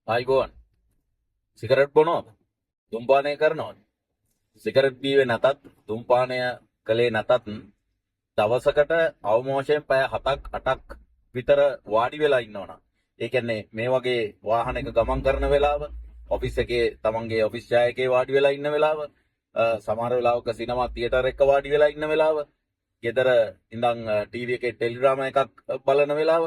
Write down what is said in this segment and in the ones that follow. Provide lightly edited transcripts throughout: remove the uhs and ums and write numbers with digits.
ආයිබෝන් cigarette බොනොත් දුම්පානය කරනොත් cigarette බීවේ නැතත් දුම්පානය කළේ නැතත් දවසකට අවමෝෂයෙන් පැය 7ක් 8ක් විතර වාඩි වෙලා ඉන්නවනම් ඒ කියන්නේ මේ වගේ වාහනයක ගමන් කරන වෙලාව ඔෆිස් එකේ තමන්ගේ ඔෆිස් ජායකේ වාඩි වෙලා ඉන්න වෙලාව සමහර වෙලාවක සිනමා තියටර් එක වාඩි වෙලා ඉන්න වෙලාව ගෙදර ඉඳන් ටීවී එකේ ටෙලිඩ්‍රාමා එකක් බලන වෙලාව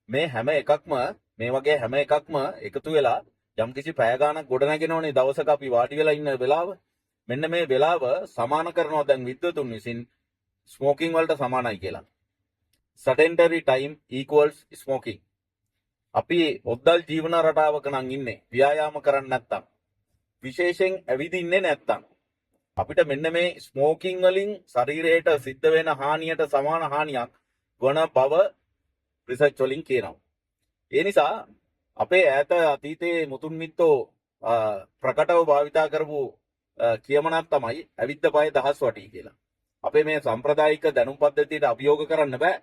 මේ හැම එකක්ම මේ වගේ හැම එකක්ම එකතු වෙලා යම්කිසි පැය ගාණක් ගොඩ නැගෙනෝනේ දවසක අපි වාඩි වෙලා ඉන්න වෙලාව. මෙන්න මේ වෙලාව සමාන කරනවා දැන් විද්වතුන් විසින් ස්මෝකින් වලට සමානයි කියලා. sedentary time equals smoking. අපි ඔද්දල් ජීවන රටාවක නම් ඉන්නේ ව්‍යායාම කරන්නේ නැත්තම් විශේෂයෙන් ඇවිදින්නේ නැත්තම් අපිට මෙන්න මේ ස්මෝකින් වලින් ශරීරයට සිද්ධ වෙන හානියට සමාන හානියක් වන බව රිසර්ච් වලින් කියනවා. ඒ නිසා අපේ ඈත අතීතයේ මුතුන් මිත්තෝ ප්‍රකටව භාවිතා කරපු කියමනක් තමයි ඇවිද්ද පය දහස් වටී කියලා. අපේ මේ සම්ප්‍රදායික දැනුම් පද්ධතියට අභියෝග කරන්න බෑ.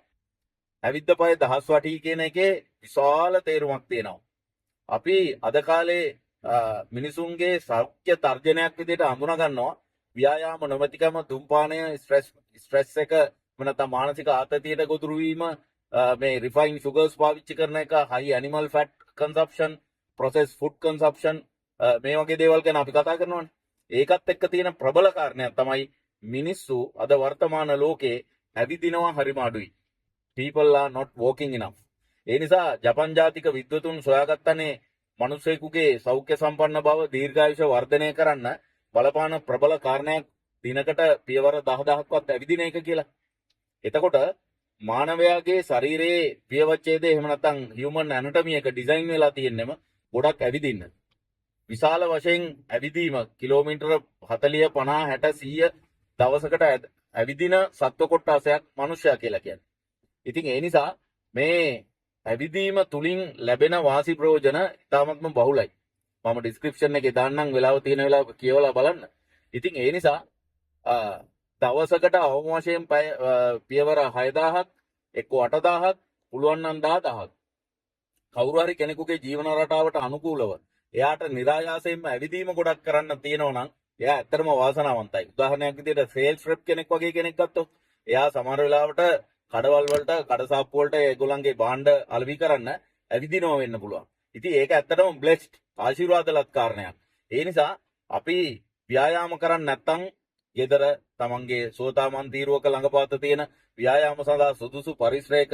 ඇවිද්ද පය දහස් වටී කියන එකේ විශාල තේරුමක් තියෙනවා. අපි අද කාලේ මිනිසුන්ගේ සෞඛ්‍ය තර්ජනයක් විදිහට හඳුනා ගන්නවා ව්‍යායාම නොමැතිකම, ධූම්පානය, ස්ට්‍රෙස් එක නැත්නම් මානසික ආතතියට ගොදුරු වීම, මේ රිෆයින් සුගර්ස් පාවිච්චි කරන එක, හයි ඇනිමල් ෆැට් කන්සප්ෂන්, ප්‍රොසෙස් ෆුඩ් කන්සප්ෂන්, මේ වගේ දේවල් ගැන අපි කතා කරනවානේ. ඒකත් එක්ක තියෙන ප්‍රබල කාරණයක් තමයි මිනිස්සු අද වර්තමාන ලෝකේ ඇවිදිනවා හරිම අඩුයි. people are not walking enough. ඒ නිසා ජපන් ජාතික විද්වතුන් සොයාගත්තනේ මිනිසෙකුගේ සෞඛ්‍ය සම්පන්න බව දීර්ඝායුෂ වර්ධනය කරන්න බලපාන ප්‍රබල කාරණයක් දිනකට පියවර 10000ක්වත් ඇවිදින එක කියලා. එතකොට මානවයාගේ ශරීරයේ පියවච්ඡේදය එහෙම නැත්නම් හියුමන් ඇනටොමි එක ඩිසයින් වෙලා තියෙන්නෙම ගොඩක් ඇවිදින්න. විශාල වශයෙන් ඇවිදීම කිලෝමීටර 40 50 60 100 දවසකට ඇවිදින සත්ව කොට්ටාසයක් මිනිසයා කියලා කියන්නේ. ඉතින් ඒ නිසා මේ ඇවිදීම තුලින් ලැබෙන වාසි ප්‍රයෝජන ඉතාමත්ම බහුලයි. මම ඩිස්ක්‍රිප්ෂන් එකේ දාන්නම් වෙලාව තියෙන වෙලාවක කියවලා බලන්න. ඉතින් ඒ නිසා දවසකට අවම වශයෙන් පියවර 6000ක් එක්ක 8000ක් පුළුවන් නම් 10000ක් කවුරු හරි කෙනෙකුගේ ජීවන රටාවට අනුකූලව එයාට નિરાයාසයෙන්ම ඇවිදීම ගොඩක් කරන්න තියෙනවා නම් එයා ඇත්තටම වාසනාවන්තයි. උදාහරණයක් විදිහට සේල්ස් රෙප් කෙනෙක් වගේ කෙනෙක් ගත්තොත් එයා සමහර වෙලාවට කඩවල් වලට කඩසාප්පු වලට ඒගොල්ලන්ගේ භාණ්ඩ අලෙවි කරන්න ඇවිදිනවා වෙන්න පුළුවන්. ඉතින් ඒක ඇත්තටම බ්ලෙස්ඩ් ආශිර්වාදලත් කාරණයක්. ඒ නිසා අපි ව්‍යායාම කරන්නේ නැත්නම් ගෙදර තමන්ගේ සෝතාමන් තීරුවක ළඟපාත තියෙන ව්‍යායාම සඳහා සුදුසු පරිසරයක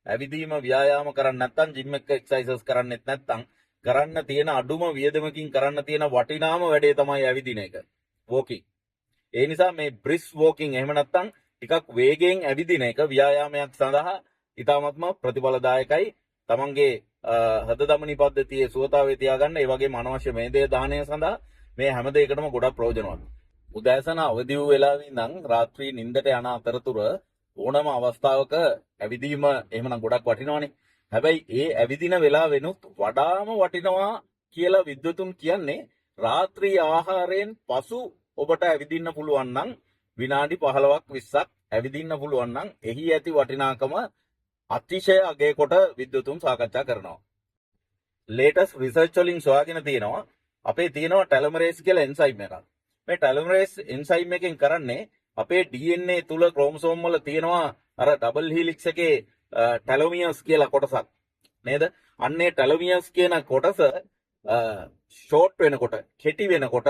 ඇවිදීම ව්‍යායාම කරන්නේ නැත්නම් ජිම් එක එක්සර්සයිසස් කරන්නේත් නැත්නම් කරන්න තියෙන අඩුම වියදමකින් කරන්න තියෙන වටිනාම වැඩේ තමයි ඇවිදින එක. වෝකින්. ඒ නිසා මේ බ්‍රිස් වෝකින් එහෙම නැත්නම් ටිකක් වේගයෙන් ඇවිදින එක ව්‍යායාමයක් සඳහා ඉතාමත්ම ප්‍රතිඵලදායකයි. තමන්ගේ හද දමනි පද්ධතියේ සුවතාවේ තියාගන්න ඒ වගේම අනවශ්‍ය මේදේ දාහනය සඳහා මේ හැම දෙයකටම ගොඩක් ප්‍රයෝජනවත්. උදෑසන අවදි වූ වෙලාවේ ඉඳන් රාත්‍රී නිින්දට යන අතරතුර ඕනම අවස්ථාවක ඇවිදීම එහෙමනම් ගොඩක් වටිනවනේ. හැබැයි ඒ ඇවිදින වෙලාවෙනුත් වඩාම වටිනවා කියලා විද්වතුන් කියන්නේ රාත්‍රී ආහාරයෙන් පසු ඔබට ඇවිදින්න පුළුවන් නම් විනාඩි 15ක් 20ක් ඇවිදින්න පුළුවන් නම් එහි ඇති වටිනාකම අතිශය අගය කොට විද්වතුන් සාකච්ඡා කරනවා. ලේටස්ට් රිසර්ච් වලින් සොයාගෙන තියෙනවා අපේ තියෙනවා ටෙලොමරේස් කියලා එන්සයිම් එකක්. මේ ටෙලොමරේස් එන්සයිම් එකෙන් කරන්නේ අපේ DNA තුල ක්‍රෝමසෝම් වල තියෙනවා අර ඩබල් හීලික්ස් එකේ ටෙලොමියර්ස් කියලා කොටසක් නේද? අන්නේ ටෙලොමියර්ස් කියන කොටස ෂෝට් වෙනකොට, කෙටි වෙනකොට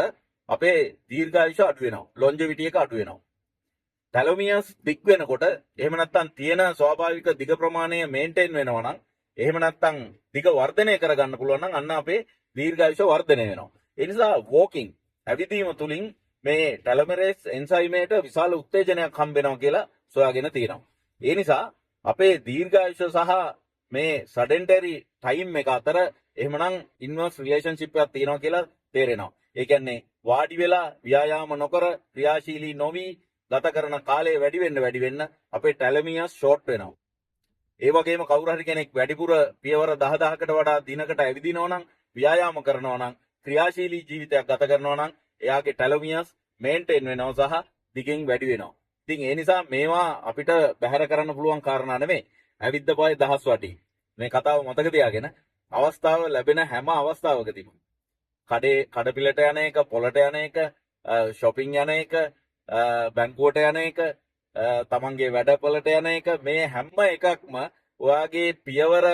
අපේ දීර්ඝායුෂ අඩු වෙනවා. ලොන්ජෙවිටි එක අඩු වෙනවා. ටෙලොමියර්ස් දික් වෙනකොට එහෙම නැත්නම් තියෙන ස්වාභාවික දිග ප්‍රමාණය මේන්ටේන් වෙනවා නම් එහෙම නැත්නම් දිග වර්ධනය කරගන්න පුළුවන් නම් අන්න අපේ දීර්ඝායුෂ වර්ධනය වෙනවා. ඒ නිසා වෝකින් ඇවිදීම තුලින් මේ ටෙලොමරේස් එන්සයිමේට විශාල උත්තේජනයක් හම්බ වෙනවා කියලා සොයාගෙන තියෙනවා. ඒ නිසා අපේ දීර්ඝායුෂ සහ මේ සෙඩෙන්ටරි ටයිම් එක අතර එහෙමනම් ඉන්වර්ස් රිලේෂන්ෂිප් එකක් තියෙනවා කියලා තේරෙනවා. ඒ කියන්නේ වාඩි වෙලා ව්‍යායාම නොකර ක්‍රියාශීලී නොවි ගත කරන කාලය වැඩි වෙන්න අපේ ටෙලොමියර්ස් ෂෝට් වෙනවා. ඒ වගේම කවුරු හරි කෙනෙක් වැඩිපුර පියවර 10000කට වඩා දිනකට ඇවිදිනවා නම් ව්‍යායාම කරනවා නම් ක්‍රියාශීලී ජීවිතයක් ගත කරනවා නම් එයාගේ ටෙලොමියර්ස් මේන්ටේන් වෙනවා සහ දිගින් වැඩි වෙනවා. ඉතින් ඒ නිසා මේවා අපිට බැහැර කරන්න පුළුවන් කාරණා නෙමෙයි. ඇවිද්ද පය දහස් වටි. මේ කතාව මතක තියාගෙන අවස්ථාව ලැබෙන හැම අවස්ථාවකදීම කඩපිලට යන එක, පොලට යන එක, shopping යන එක, බැංකුවට යන එක, තමන්ගේ වැඩපොලට යන එක, මේ හැම එකක්ම ඔයාගේ පියවර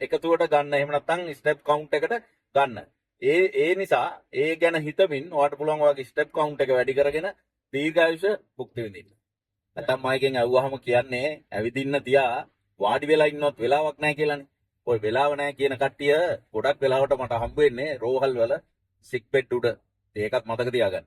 එකතුවට ගන්න. එහෙම නැත්නම් ස්ටෙප් කවුන්ට් එකට ගන්න. ඒ නිසා ඒ ගැන හිතමින් ඔයාට පුළුවන් ඔයාගේ ස්ටෙප් කවුන්ට් එක වැඩි කරගෙන දීර්ඝායුෂ භුක්ති විඳින්න. නැත්නම් මයිකෙන් ඇහුවාම කියන්නේ ඇවිදින්න තියා වාඩි වෙලා ඉන්නවත් වෙලාවක් නැහැ කියලානේ. ඔය වෙලාව නැහැ කියන කට්ටිය ගොඩක් වෙලාවට මට හම්බ වෙන්නේ රෝහල් වල සික් බෙඩ් උඩ. ඒකත් මතක තියාගන්න.